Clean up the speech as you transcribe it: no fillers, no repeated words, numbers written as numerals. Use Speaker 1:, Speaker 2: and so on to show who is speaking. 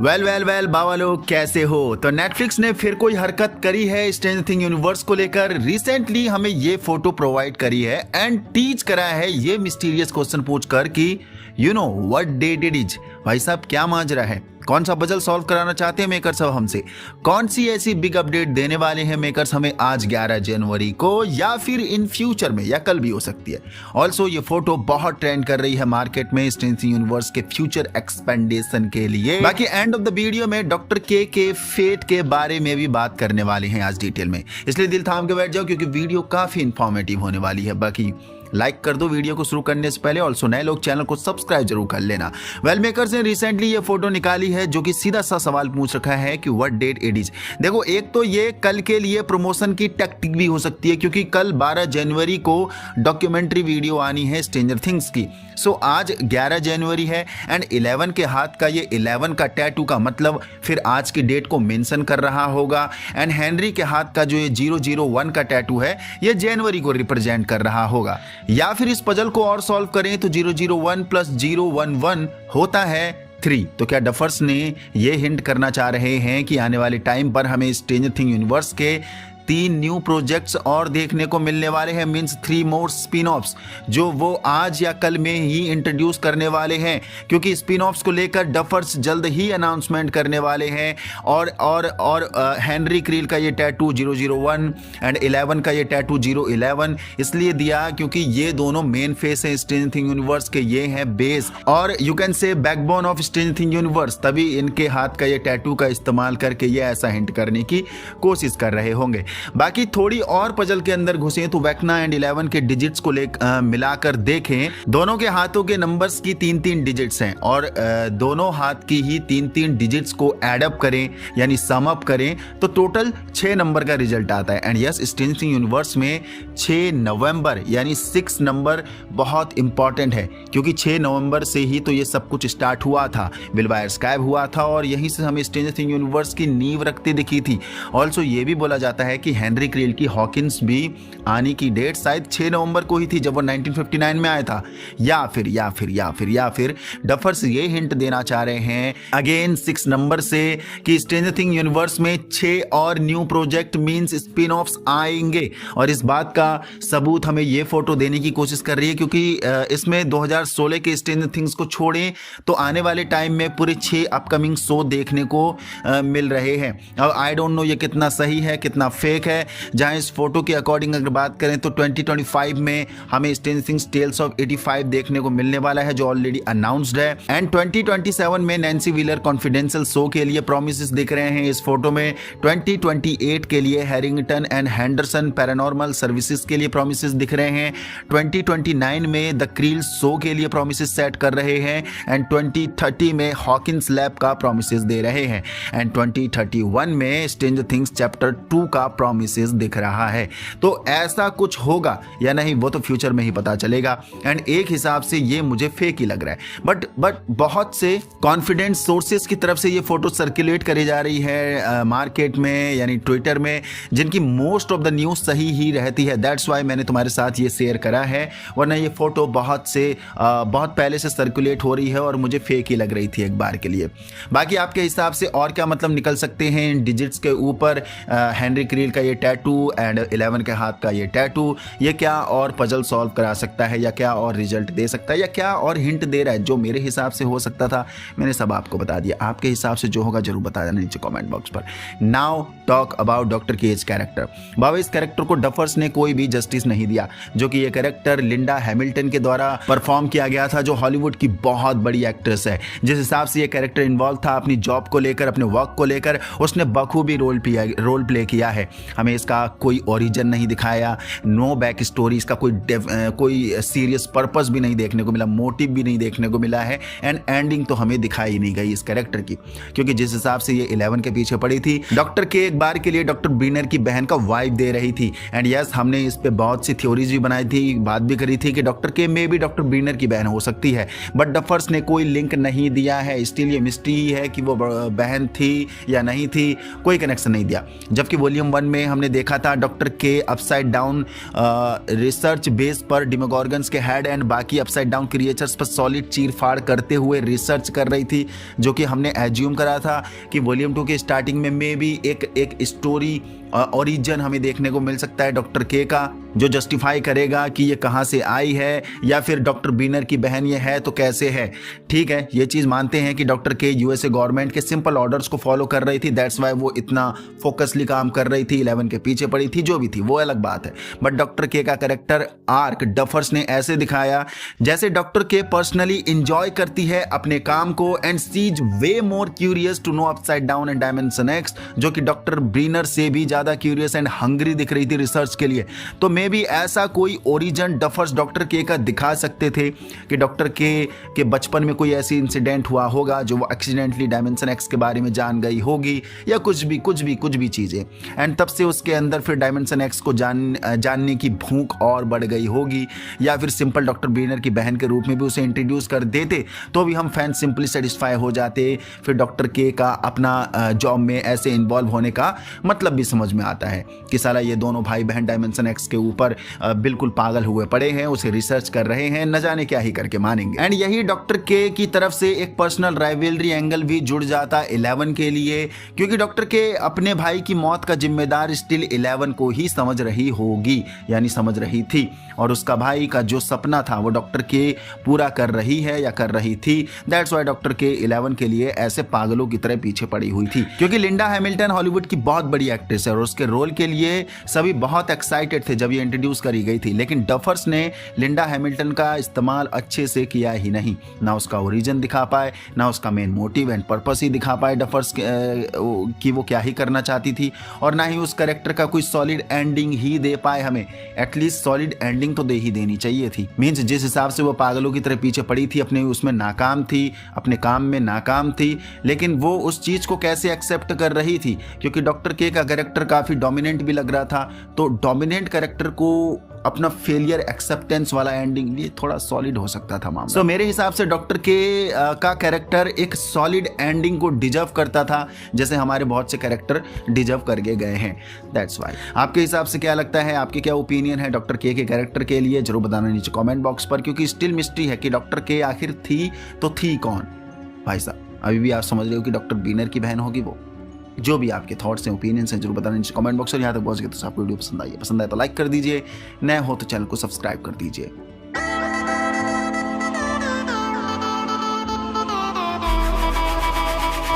Speaker 1: Well बाबा लोग कैसे हो। तो नेटफ्लिक्स ने फिर कोई हरकत करी है स्ट्रेंजर थिंग्स यूनिवर्स को लेकर। रिसेंटली हमें ये फोटो प्रोवाइड करी है एंड टीच करा है ये मिस्टीरियस क्वेश्चन पूछकर कि you know what date it is. भाई साहब क्या माजरा है, कौन सा पजल सॉल्व कराना चाहते हैं मेकर्स अब हमसे, कौन सी ऐसी बिग अपडेट देने वाले हैं मेकर्स हमें आज 11 जनवरी को, या फिर इन फ्यूचर में, या कल भी हो सकती है। ऑल्सो ये फोटो बहुत ट्रेंड कर रही है मार्केट में स्ट्रेंजर थिंग्स यूनिवर्स के फ्यूचर एक्सपेंडेशन के लिए। बाकी एंड ऑफ द वीडियो में डॉक्टर के फेट के बारे में भी बात करने वाले हैं आज डिटेल में, इसलिए दिल थाम के बैठ जाओ क्योंकि वीडियो काफी इंफॉर्मेटिव होने वाली है। बाकी लाइक कर दो वीडियो को शुरू करने से पहले, ऑल्सो नए लोग चैनल को सब्सक्राइब जरूर कर लेना। वेल मेकर्स ने रिसेंटली ये फोटो निकाली है जो कि सीधा सा सवाल पूछ रखा है कि व्हाट डेट इट इज। देखो एक तो ये कल के लिए प्रमोशन की टैक्टिक भी हो सकती है क्योंकि कल 12 जनवरी को डॉक्यूमेंट्री वीडियो आनी है स्ट्रेंजर थिंग्स की। सो आज 11 जनवरी है एंड 11 के हाथ का ये 11 का टैटू का मतलब फिर आज की डेट को मेंशन कर रहा होगा। एंड हेनरी के हाथ का जो ये 001 का टैटू है ये जनवरी को रिप्रेजेंट कर रहा होगा। या फिर इस पजल को और सॉल्व करें तो 001 प्लस 011 होता है 3। तो क्या डफर्स ने ये हिंट करना चाह रहे हैं कि आने वाले टाइम पर हमें स्ट्रेंजर थिंग्स यूनिवर्स के 3 न्यू प्रोजेक्ट्स और देखने को मिलने वाले हैं, मींस 3 मोर स्पिन ऑफ्स जो वो आज या कल में ही इंट्रोड्यूस करने वाले हैं क्योंकि स्पिन ऑफ्स को लेकर डफर्स जल्द ही अनाउंसमेंट करने वाले हैं। और हेनरी क्रील का ये टैटू 001 एंड 11 का ये टैटू 011 इसलिए दिया क्योंकि ये दोनों मेन फेस हैं स्ट्रेंजर थिंग्स यूनिवर्स के, ये हैं बेस और you can say backbone of stranger things universe. तभी इनके हाथ का ये टैटू का इस्तेमाल करके ये ऐसा हिंट करने की कोशिश कर रहे होंगे। बाकी थोड़ी और पजल के अंदर घुसे तो वेक्ना एंड 11 के डिजिट्स को मिलाकर देखें, दोनों के हाथों के नंबर्स की 3-3 डिजिट्स हैं और दोनों हाथ की ही 3-3 डिजिट्स को एड अप करें यानी सम अप करें तो टोटल 6 नंबर का रिजल्ट आता है। And yes stranger things universe में 6 नवंबर यानी 6 नंबर बहुत इंपॉर्टेंट है क्योंकि 6 नवंबर से ही तो ये सब कुछ स्टार्ट हुआ था, विलवायर स्काइप हुआ था और यहीं से हमें स्ट्रेंजर थिंग्स यूनिवर्स की नींव रखती दिखी थी। ऑल्सो ये भी बोला जाता है कि हेनरी क्रील की हॉकिंस भी आने की डेट शायद 6 नवंबर को ही थी जब वो 1959 में आया था। या फिर डफर्स ये हिंट देना चाह रहे हैं अगेन 6 नंबर से कि स्ट्रेंजर थिंग्स यूनिवर्स में 6 और new project means spin offs आएंगे और इस बात का सबूत हमें ये फोटो देने की कोशिश कर रही है क्योंकि इसमें 2016 के स्ट्रेंजर थिंग्स को छोड़ें तो आने वाले टाइम में पूरे 6 अपकमिंग शो देखने को मिल रहे हैं। अब आई डोंट नो ये कितना सही है कितना फेक है। जहां इस फोटो के अकॉर्डिंग अगर बात करें तो 2025 में हमें स्ट्रेंजर थिंग्स टेल्स ऑफ 85 देखने को मिलने वाला है जो ऑलरेडी अनाउंस्ड है। एंड 2027 में नैन्सी व्हीलर कॉन्फिडेंशियल शो के लिए प्रॉमिसेस दिख रहे हैं इस फोटो में। 2028 के लिए Harrington and Henderson paranormal services के लिए प्रॉमिसेस दिख रहे हैं। 2029 में द क्रील शो के लिए प्रॉमिसेस सेट कर रहे हैं एंड 2030 में हॉकिंस लैब का प्रॉमिसेस दे रहे हैं एंड 2031 में स्ट्रेंजर थिंग्स चैप्टर 2 का प्रॉमिसेस दिख रहा है। तो ऐसा कुछ होगा या नहीं वो तो फ्यूचर में ही पता चलेगा एंड एक हिसाब से ये मुझे फेक ही लग रहा है बट बहुत से कॉन्फिडेंट सोर्सेस की तरफ से ये फोटो सर्कुलेट करी जा रही है मार्केट में यानी ट्विटर में जिनकी मोस्ट ऑफ द न्यूज सही ही रहती है। दैट्स वाई मैंने तुम्हारे साथ ये शेयर करा है, वरना ये फोटो बहुत पहले से सर्कुलेट हो रही है और मुझे फेक ही लग रही थी एक बार के लिए। बाकी आपके हिसाब से और क्या मतलब निकल सकते हैं इन डिजिट्स के ऊपर, हेनरी क्रील का ये टैटू एंड 11 के हाथ का ये टैटू, ये क्या और पजल सॉल्व करा सकता है या क्या और रिजल्ट दे सकता है या क्या और हिंट दे रहा है। जो मेरे हिसाब से हो सकता था मैंने सब आपको बता दिया, आपके हिसाब से जो होगा जरूर बता देना नीचे कमेंट बॉक्स पर। Now talk about doctor Cage character. बाबा इस कैरेक्टर को डफर्स ने कोई भी जस्टिस नहीं दिया जो कि ये कैरेक्टर लिंडा हैमिल्टन के द्वारा परफॉर्म किया गया था जो हॉलीवुड की बहुत बड़ी एक्ट्रेस है। जिस हिसाब से ये कैरेक्टर इन्वॉल्व था अपनी जॉब को लेकर अपने वर्क को लेकर उसने बखूबी रोल प्ले किया है। हमें इसका कोई ओरिजिन नहीं दिखाया, नो बैक स्टोरी, इसका कोई सीरियस पर्पस भी नहीं देखने को मिला, मोटिव भी नहीं देखने को मिला है एंड एंडिंग तो हमें दिखाई नहीं गई इस कैरेक्टर की क्योंकि जिस हिसाब से ये 11 के पीछे पड़ी थी डॉक्टर के एक बार के लिए डॉक्टर ब्रीनर की बहन का वाइफ दे रही थी। एंड यस हमने इस पे बहुत सी थ्योरीज भी बनाई थी, बात भी करी थी कि डॉक्टर के में भी डॉक्टर ब्रीनर की बहन हो सकती है बट डफर्स ने कोई लिंक नहीं दिया है। स्टिल ये मिस्ट्री है कि वो बहन थी या नहीं थी, कोई कनेक्शन नहीं दिया। जबकि वॉल्यूम 1 में हमने देखा था डॉक्टर के अपसाइड डाउन रिसर्च बेस पर डिमोगोर्गन्स के हेड एंड बाकी अपसाइड डाउन क्रिएचर्स पर सॉलिड चीर फाड़ करते हुए रिसर्च कर रही थी, जो कि हमने एज्यूम करा था कि वॉल्यूम 2 के स्टार्टिंग में मे भी एक स्टोरी ओरिजिन हमें देखने को मिल सकता है डॉक्टर के का, जो जस्टिफाई करेगा कि ये कहाँ से आई है या फिर डॉक्टर ब्रीनर की बहन ये है तो कैसे है। ठीक है, ये चीज़ मानते हैं कि डॉक्टर के यूएसए गवर्नमेंट के सिंपल ऑर्डर्स को फॉलो कर रही थी, दैट्स वाई वो इतना फोकसली काम कर रही थी, 11 के पीछे पड़ी थी, जो भी थी वो अलग बात है। बट डॉक्टर के का कैरेक्टर आर्क डफर्स ने ऐसे दिखाया जैसे डॉक्टर के पर्सनली इंजॉय करती है अपने काम को and sees way more curious to know upside down and dimension X, जो कि डॉक्टर ब्रीनर से भी ज्यादा क्यूरियस एंड हंग्री दिख रही थी रिसर्च के लिए। तो मे बी ऐसा कोई ओरिजिन डफर्स डॉक्टर के का दिखा सकते थे कि डॉक्टर के बचपन में कोई ऐसी इंसिडेंट हुआ होगा जो वो एक्सीडेंटली डायमेंशन एक्स के बारे में जान गई होगी या कुछ भी चीजें, एंड तब से उसके अंदर फिर डायमेंशन एक्स को जानने की भूख और बढ़ गई होगी, या फिर सिंपल डॉक्टर ब्रीनर की बहन के रूप में भी उसे इंट्रोड्यूस कर देते तो भी हम फैन सिंपली सेटिस्फाई हो जाते। फिर डॉक्टर के का अपना जॉब में ऐसे इन्वॉल्व होने का मतलब भी समझ में आता है कि साला ये दोनों भाई बहन डायमेंशन एक्स के ऊपर बिल्कुल पागल हुए पड़े हैं, उसे रिसर्च कर रहे हैं, न जाने क्या ही करके मानेंगे। एंड यही डॉक्टर के की तरफ से एक पर्सनल राइवलरी एंगल भी जुड़ जाता 11 के लिए, क्योंकि डॉक्टर के अपने भाई की मौत का जिम्मेदार स्टिल 11 को ही समझ रही होगी, यानी समझ रही थी, और उसका भाई का जो सपना था वो डॉक्टर के पूरा कर रही है या कर रही थी। दैट्स वाई डॉक्टर के 11 के लिए ऐसे पागलों की तरह पीछे पड़ी हुई थी, क्योंकि लिंडा हैमिल्टन हॉलीवुड की बहुत बड़ी एक्ट्रेस है और उसके रोल के लिए सभी बहुत एक्साइटेड थे जब ये इंट्रोड्यूस करी गई थी। लेकिन डफर्स ने लिंडा हैमिल्टन का इस्तेमाल अच्छे से किया ही नहीं, ना उसका ओरिजिन दिखा पाए, ना उसका मेन मोटिव एंड पर्पस ही दिखा पाए डफर्स कि वो क्या ही करना चाहती थी, और ना ही उस कैरेक्टर का कोई सॉलिड एंडिंग ही दे पाए हमें। एटलीस्ट सॉलिड एंडिंग तो दे ही देनी चाहिए थी। मीन्स जिस हिसाब से वो पागलों की तरह पीछे पड़ी थी, अपने उसमें नाकाम थी, अपने काम में नाकाम थी, लेकिन वो उस चीज को कैसे एक्सेप्ट कर रही थी, क्योंकि डॉक्टर के का कैरेक्टर काफी डोमिनेंट भी लग रहा था, तो डोमिनेंट कैरेक्टर को अपना फेलियर एक्सेप्टेंस वाला एंडिंग लिए थोड़ा सॉलिड हो सकता था मामला। मेरे हिसाब से डॉक्टर के का कैरेक्टर एक सॉलिड एंडिंग को डिजर्व करता था, जैसे हमारे बहुत से कैरेक्टर डिजर्व करके गए हैं। That's why. आपके हिसाब से क्या लगता है, आपके क्या ओपिनियन है डॉक्टर के कैरेक्टर के लिए, जरूर बताना नीचे कमेंट बॉक्स पर, क्योंकि स्टिल मिस्ट्री है कि डॉक्टर के आखिर थी तो थी कौन। भाई साहब अभी भी आप समझ रहे हो कि डॉक्टर ब्रीनर की बहन होगी वो। जो भी आपके थॉट्स हैं, ओपिनियंस हैं, जरूर बताना नीचे कमेंट बॉक्स। और यहाँ तक पहुंच गए तो आपको वीडियो पसंद आई है तो लाइक कर दीजिए, नए हो तो चैनल को सब्सक्राइब कर दीजिए।